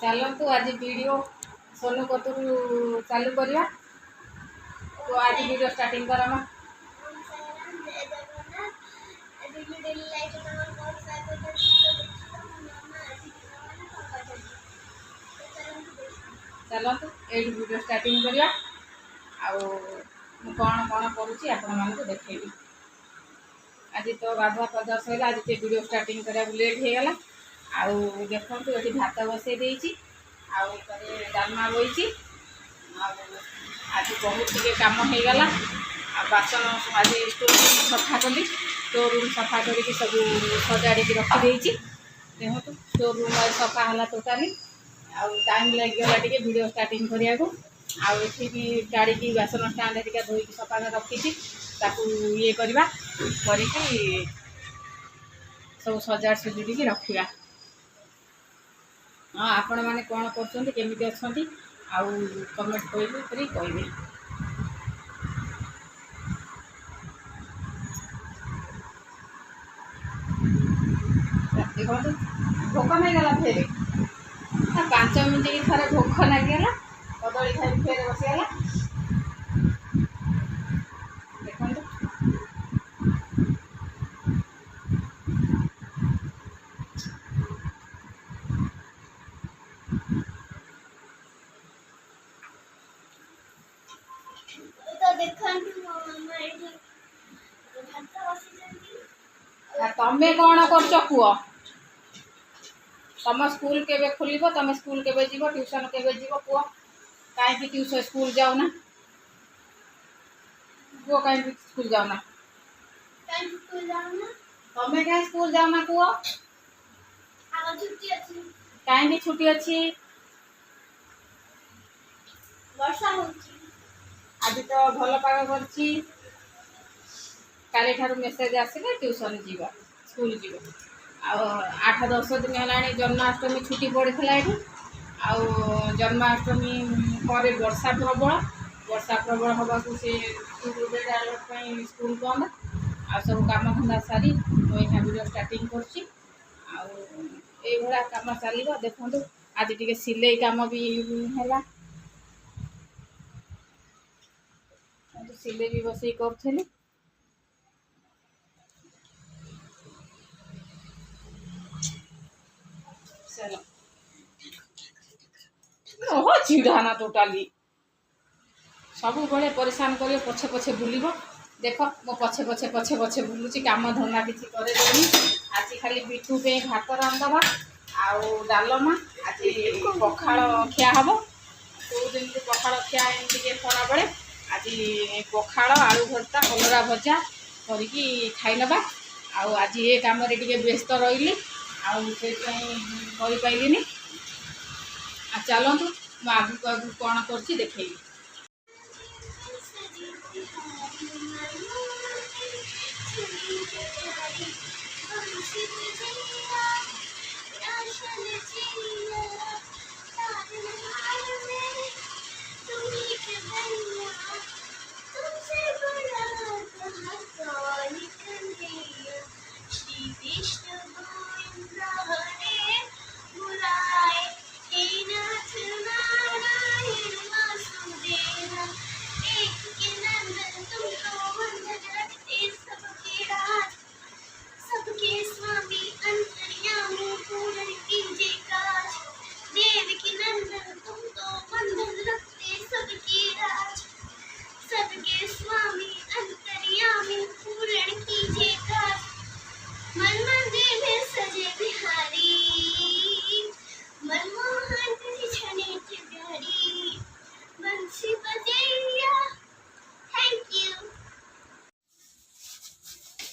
चलतु आज वीडियो सोनू कतुरु चालू करवा। तो आज वीडियो स्टार्टिंग करमा। चलतु ये वीडियो स्टार्टिंग करवा। कौन कौन करुँची आपण मानक देखी। आज तो गाधुआ पदा सर आज वीडियो स्टार्टिंग करा लेट हो गला। आउ देखो ये भात बसई देती डालमा बही। आज बहुत टे कम हो गला। बासन आज स्टोर रूम सफा कली। स्टोर रूम सफा करके सब सजाड़ी रखी देखो स्टोर रूम आज सफा है टोटाली। टाइम लगे टे वीडियो स्टार्टिंग करने को। आठी भी गाड़ी बासन स्टाण्ड टिका धोईकी सफा रखी ये करवा करके सब सजाड़ सजुड़ी रखा। हाँ आपण मैंने कौन करमी अच्छा कमेंट करें कहे। देखो भोक नहीं गला फेर 5 मिनट की थोड़े भोक लगे कदली खाई फेर बसीगला। देखो तमें कौन कर पुओ तुम स्कूल के खोल तुम स्कूल के जीव ट्यूशन के जीव पुओ कहीं ट्यूशन स्कूल जाऊना पुओ कहीं स्कूल जाऊना तमें कहीं स्कूल जाऊना पुओ कहीं छुट्टी अच्छी आज तो भल पाग कर काली ठार मेसेज आसिले ट्यूशन जीवा स्कूल जीव 8-10 दिन है जन्माष्टमी छुट्टी पड़ता ये। जन्माष्टमी पर वर्षा प्रबल हवा को से रेड अलर्ट स्कूल बंद सब कम धंदा सारी मुझे वीडियो स्टार्टिंग कर कम चलो। देखो आज टी सिलाई कम भी है सिलाई भी बस करी। चलो ओह चिड़ाना टोटाली सब बड़े परेशान कर पछे पछे बुल। देख मो पछे पछे पछे पछे बुलूची कम धंदा किसी करे आज खाली पिठू पे भात रांधवा डालमा आज पखाड़ खिया हम कौ दिन पखाड़ खिया एमती खरा बेले आज पखाड़ आलू भर्ता कलरा भजा करके खाईनबा। आज ये कम व्यस्त रही पारे। चलतु आगू आगू कौन कर देखे।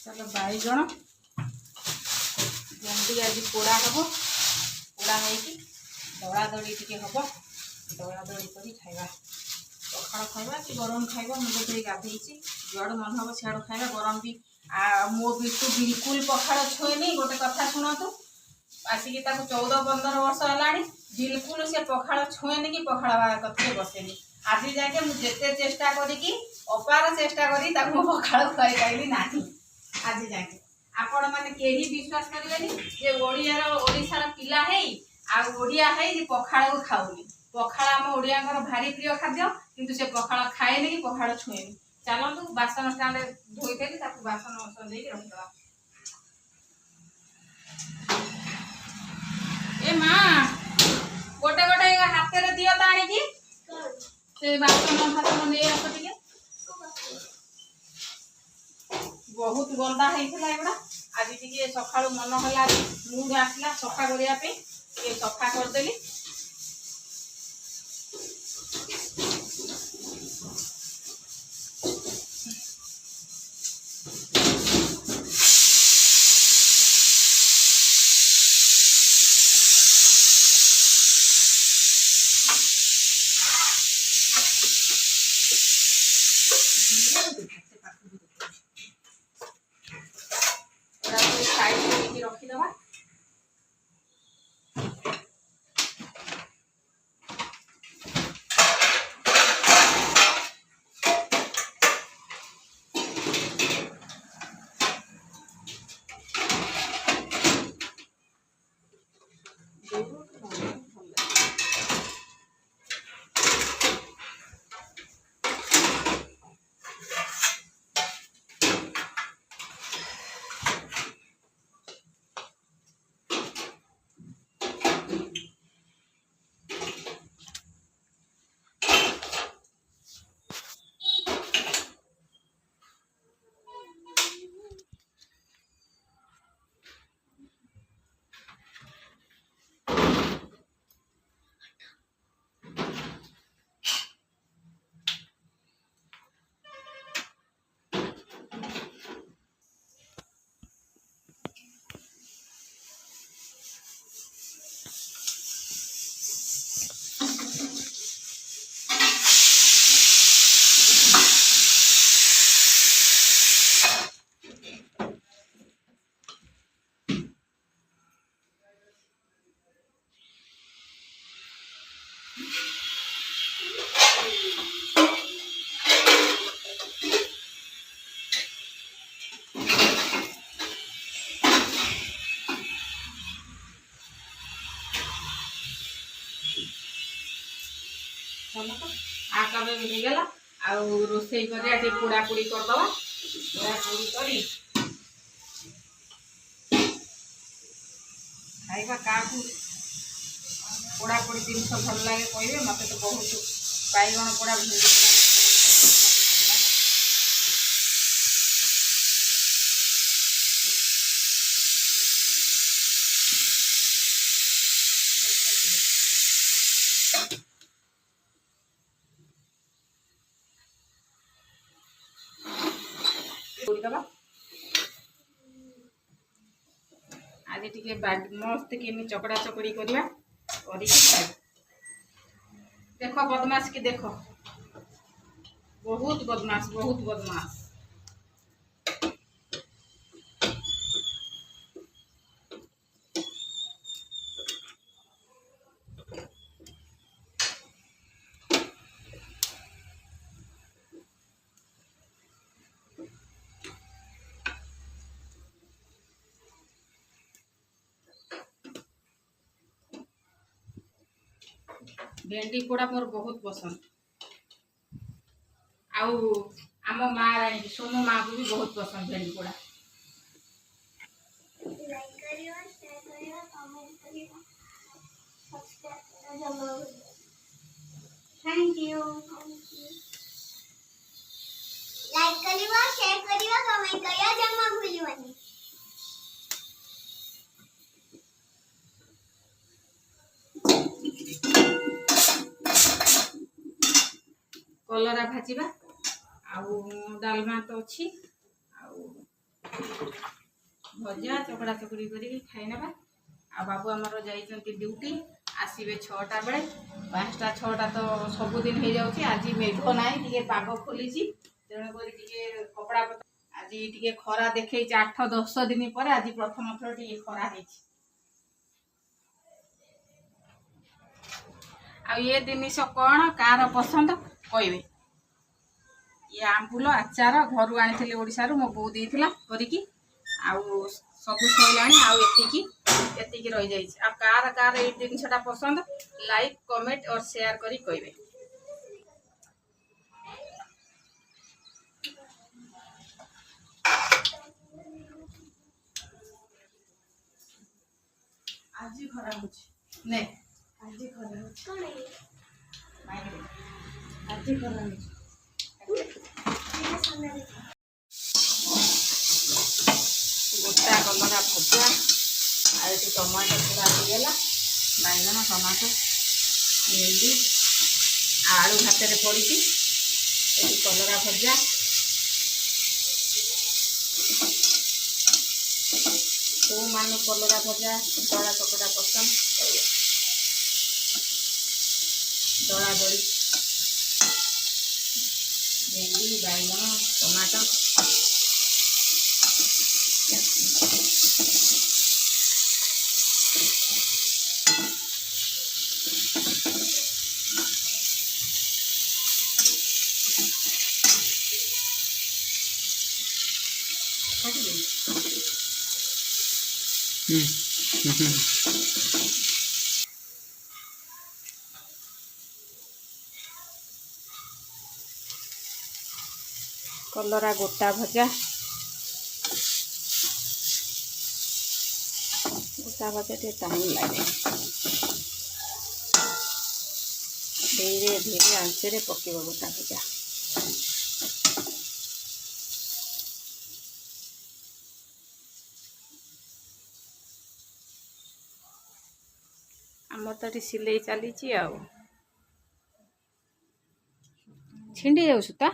चलो बैगण जल्दी आज पोड़ा हम पोड़ा हो दड़ा दड़ी टी हम दड़ा दड़ी कर खावा पखाड़ खावा कि गरम खावा मुझे गाधे जुआड़ मन हम सियाड़ खावा गरम भी मो बिटू बिल्कुल पखाड़ छुएनी। गोटे कथा शुणु आसिक 14-15 वर्ष है बिल्कुल से पखाड़ छुएनी कि पखाड़ कथे बसेनी। आज जाके मुझे चेष्टा करी अपार चेष्टा करी पखाड़ खुआई पाइली ना आज जाके आपण मैंने कहीं विश्वास करेंगे जे ओडियार पिला है ଆଉ ଓଡ଼ିଆ ହେଇ ପଖାଳକୁ ଖାଉନି। ପଖାଳ ଆମ ଓଡ଼ିଆଙ୍କର ଭାରି ପ୍ରିୟ ଖାଦ୍ୟ, କିନ୍ତୁ ସେ ପଖାଳ ଖାଏନି କି ପଖାଳ ଛୁଏଁନି। ଚାଲନ୍ତୁ ବାସନ ଷ୍ଟାଣ୍ଡ ଧୋଇଦେଲି, ତାକୁ ବାସନ ଦେଇକି ରଖିଦେବା। ଏ ମା ଗୋଟେ ଗୋଟେ ହାତରେ ଦିଅ ତ ଆଣିକି, ସେ ବାସନ ଫାସନ ନେଇ ଆସ ଟିକେ। ବହୁତ ଗନ୍ଧା ହେଇଥିଲା ଏଗୁଡ଼ା, ଆଜି ଟିକେ ସକାଳୁ ମନ ହେଲା, ମୁଣ୍ଡ ଆସିଲା ସଫା କରିବା ପାଇଁ, ଟିକେ ସଫା କରିଦେଲି। ରଖିଦବା। आकाबे मिलगला आउ रोसई करिया टे पोड़ापोड़ी करदवा। पोड़ापोड़ी करी खाइबा काकू पोड़ापोड़ी जिनस भल लगे कहबे। मते तो बहुत बाइगण पोड़ा भिंडी पोड़ा आज टिके मस्त के चकड़ा चकड़ी करवा। देख बदमाश की देख, बहुत बदमाश बहुत बदमाश। भेंडी पोड़ा मोर बहुत पसंद। आउ आम माँ राणी सोनू माँ को भी बहुत पसंद भेंडी पोड़ा। Thank you. लाइक करिवा, शेयर करिवा, कमेंट करिवा, जम्मा भूलिवानी। कलरा भाजीबा आउ डालमा तो अच्छी आउ भजा चकड़ा चकड़ी करी खाई नेबा। आ बाबू आमर जाइछंती ड्यूटी, आसीबे 6टा बेले। 5टा 6टा तो सबुदिन हो जाउची। आज मेघ नाई, टिके पाग खोलीची, तेणु करी टिके कपड़ा आज टिके खरा देखै 8-10 दिन पर आज प्रथम थर टिके खरा हेची। आ ये जिनिस कौन कार पसंद कहबे। ये आंबुल आचार घर आनी ओडिशा रू मो बो देइथिला करिकी, आउ सब सइलाणी, आउ एतिकी एतिकी रही जाइए आ कार कार ये जिनटा पसंद लाइक कमेंट और शेयर करी कहबे। आज खरा होची ने आज खरा होची कोन माइक आज खरा होची गोटा कलरा भजा आ टमाटो पूरा होगला बैगन टमाटो भेंडी आलू भात में पड़ी ये कलरा भजा तो मान कलरा भजा दड़ा चकटा पसंद दड़ा दड़ी भेंडी बैगन टमाटो कलरा गोटा भजा टे टाइम लगे धीरे धीरे आंचरे पकेब गोटा भजा आमर तो सिलाई चली छिंडी जाऊ सूता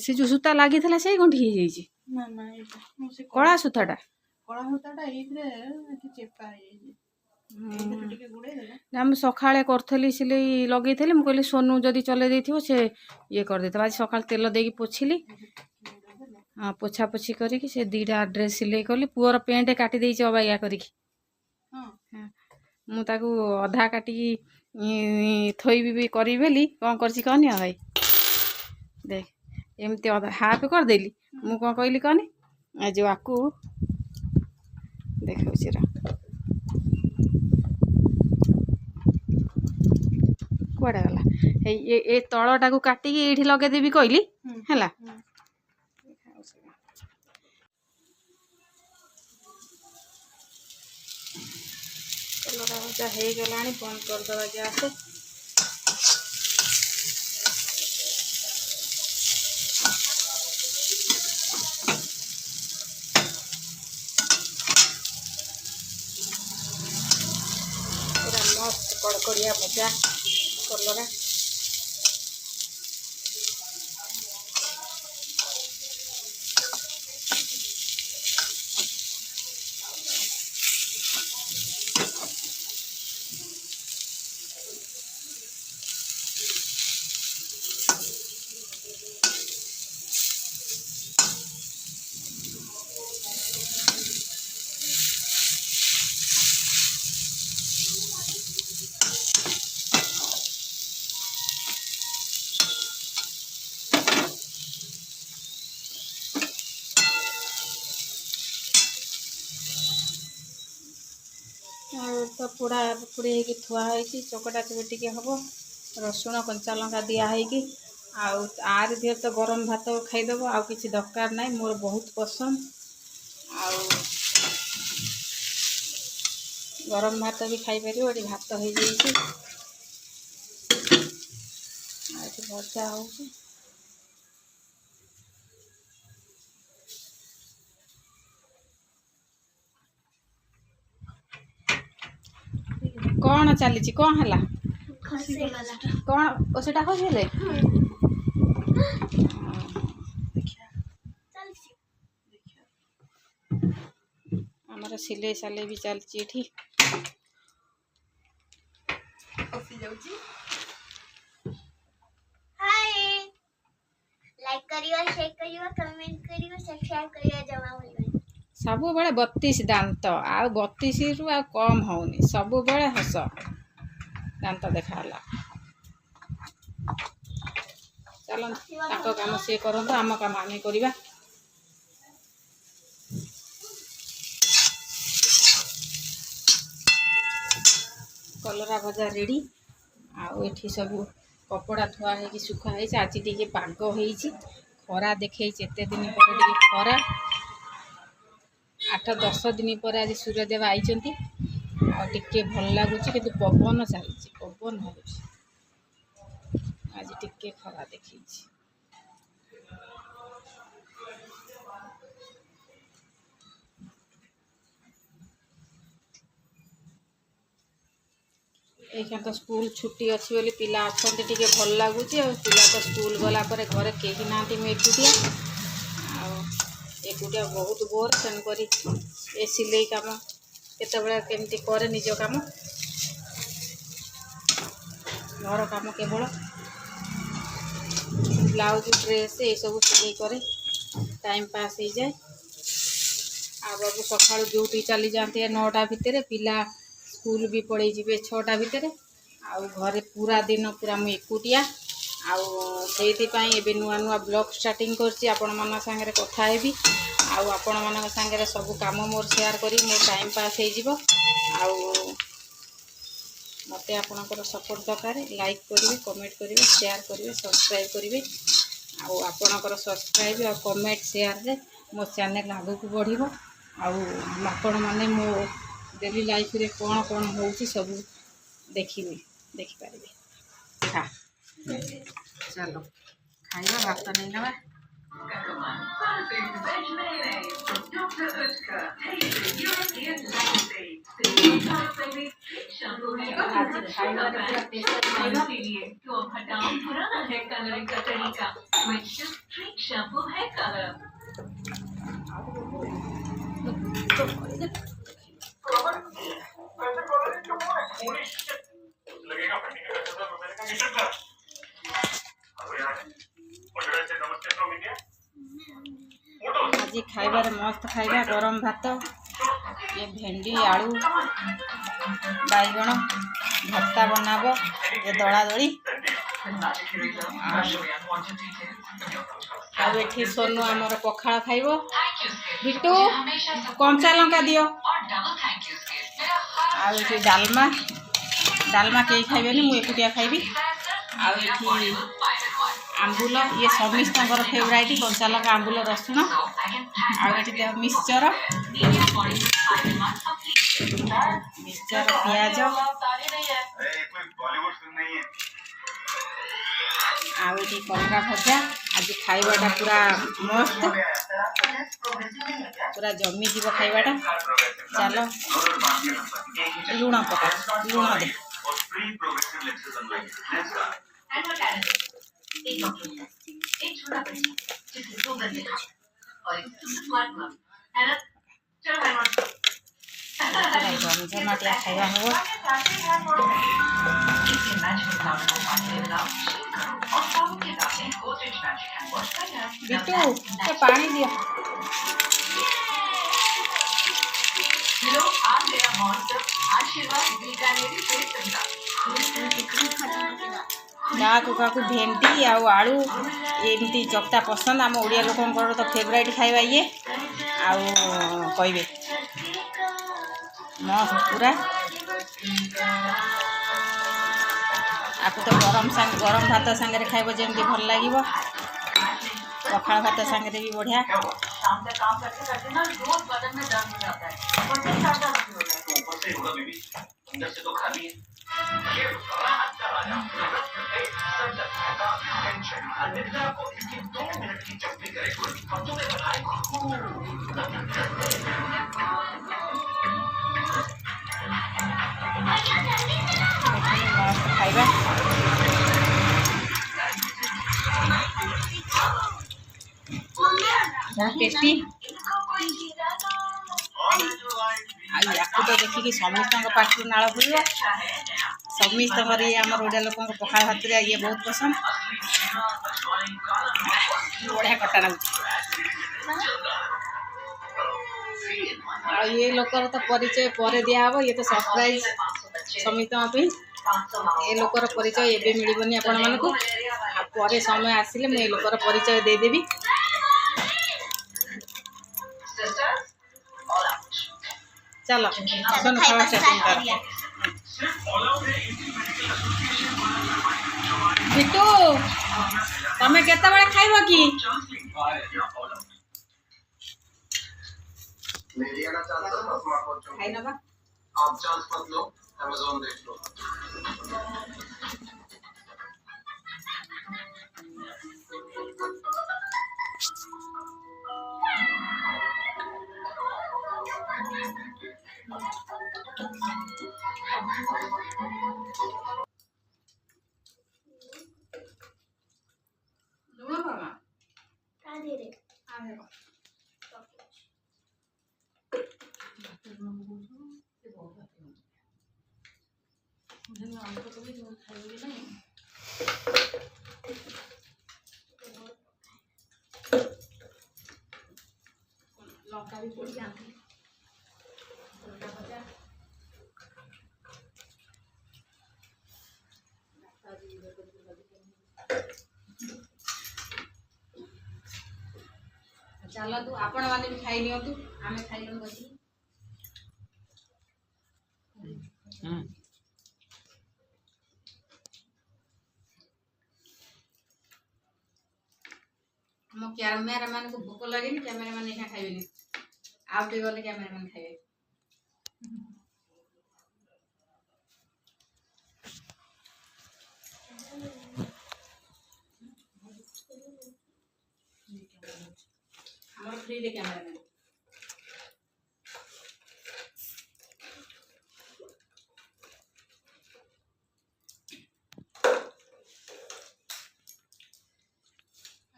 से जो सूता लगी था से गंठी हो जाइए कला सूताटा हम सकाଳେ करी सिलाई लगे मुझे कहली सोनू जदि चले देथिबो से ये कर देता आज सकाळ तेल देकी पोछिली हाँ पोछा पोछी करी से दीटा ड्रेस सिलाई कली पुअर पेंट काटी देछि अबाया करी मु ताकू अधा काटी थोइबी भी करी बेली कौन करछि कहनी भाई देख एमती अधा हाफ कर देली मु कौन कहली कहनी जो आकू देखो सिरा कुआडा गला ए तळटा को काटी के एठी लगे देबी कहली हैला कलरा भजा हो गला बंद करदे गैस पूरा मस्त कड़कड़िया भजा कलरा तो पोड़ा पुड़ी होगी थुआई चकटा चकटी हम रसुण कंचा लंका दिखाई आर दिह तो गरम भात खाईदेव आउ कि दरकार ना मोर बहुत पसंद आउ गरम भात भी खाई पार ये भात हो जाइए भजा हो कौन चली कौन है कौन से खसले आमर सिले साले भी चलती सब बड़े 32 दांत आ 32 रु आ कम होनी सब बड़े हस दांत देखाला चलो काम सी करते आम काम आम करवा कलरा भजा रेडी आठी सब कपड़ा थुआ है सुखाई आज टी पाग हो खरा देखे एत दिन पर टे खरा 8-10 दिन पर आज सूर्यदेव आई टे भल लगुच कि पवन चलती पवन हो आज टे खरा देखी एखा तो स्कूल छुट्टी अच्छी बोली पिला अच्छा टे भल लगुच पिला तो स्कूल गला पर घरे कहीं ना एकुटिया एकुटिया बहुत बोर तेणुक ए सिलाई कम केतबेले केमती करे निज काम घर काम केवल ब्लाउज ड्रेस ये सब सिलाई करे टाइम पास हो जाए आ बाबू सका ड्यूटी चली जाते 9टा भितर पिला स्कूल भी पड़े जी 6टा भितर आउ घरे पूरा दिन पूरा मुझे एकुटिया आईपाई नुआ नुआ ब्लॉग स्टार्टिंग कर सांगे कथा हेबी आपण मान सांगे सब काम मोर शेयर करी मोर टाइम पास हो मत आपणकर सपोर्ट दरकार लाइक करेंगे कमेंट करेंगे शेयर करेंगे सब्सक्राइब करेंगे आपणकर सब्सक्राइब और कमेंट शेयर रे मो चैनल आगे को बढ़ो आपण मैंने मो डेली लाइफ रे कौन कौन हो सब देखिपारे हाँ चलो खाइबा भात नहीं ना आज खाइबार मस्त खाइबा गरम भात ये भेंडी आलू बैगण भत्ता बनाब ये दला दली आठी सोनू आमर पखाड़ खाइब बिटू कंचा लंका दियो आठी डालमा डालमा कई खाइबेनी मु एकुटिया खाइबी आठी आंबुल ये समस्त फेवराइट कंचा लंका आंबुल रसुण आठी मिक्सचर मिक्सचर पियाज आठी कलरा भजा आज खाइबाटा पूरा मस्त पूरा जमी जीव खाइबाटा चलो लुण पका लुण दे जमजमाटिया खाइबा हो बिटू तो पानी दियो काकू भेंडी आलू एमती चकटा पसंद आम ओडिया लोकंर तो फेवराइट खाइबा ये कहे मस्त पूरा आपको तो गरम भात सांगे खाइब जमी भल लगे पखाड़ भात सांगे भी बढ़िया खाइबा टेस्टी तो देखिए समस्त पार्टी नाल खुल समस्त ये आम ओडिया लोक पखाड़ भात ये बहुत पसंद बढ़िया कटा लगुच ये लोकर तो परिचय पर दिहब ये तो सरप्राइज समित ये लोकर परिचय एवं मिलबनी आपण मानक पर समय आसिले मुझे लोकर परिचय देदेवी चलो सुन खावा स्टार्टिंग कर बिट्टू तमे केते बळे खाइबो की खाइ नबा आप चांस मत लो Amazon देख लो लुणा बाबा का दे रे आ देखो लौका भी पड़ जाती चलो तू आपण वाले भी खाई लियो तू आमे खाई लो बसी मो कैमरा मैन को भूख लगे नि कैमरा मैन नहीं खाइबे नि आप भी बोले कैमरा मैन खाइबे हमर फ्री दे कैमरा मैन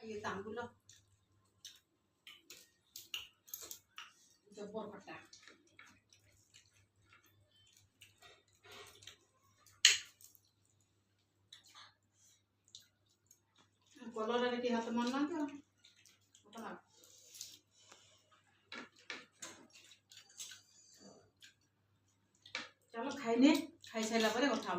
ये तांबुला जबर खट्टा कलर रे हाथ मन ना तो चलो खाइने खाई सारा पर कथा